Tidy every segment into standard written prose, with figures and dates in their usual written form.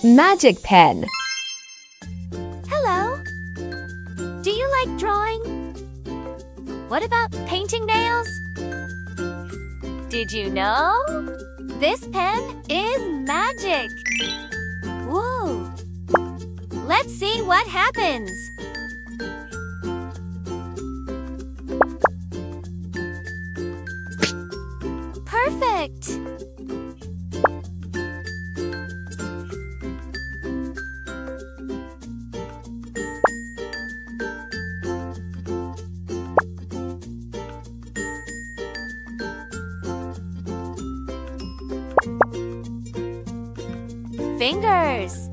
Magic pen. Hello. Do you like drawing? What about painting nails? Did you know? This pen is magic. Whoa. Let's see what happens. Perfect. Fingers.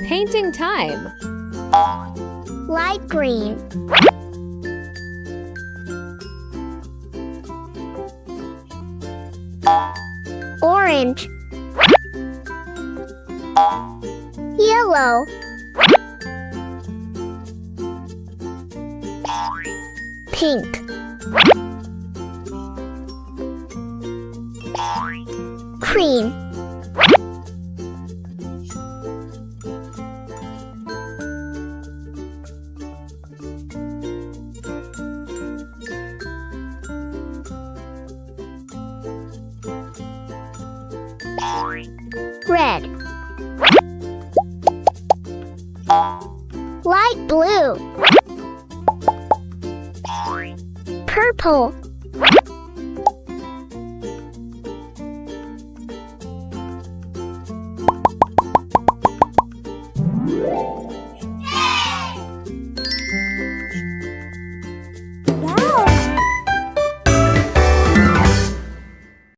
Painting time. Light green. Orange. Yellow. Pink. Cream. Red. Light blue. Purple.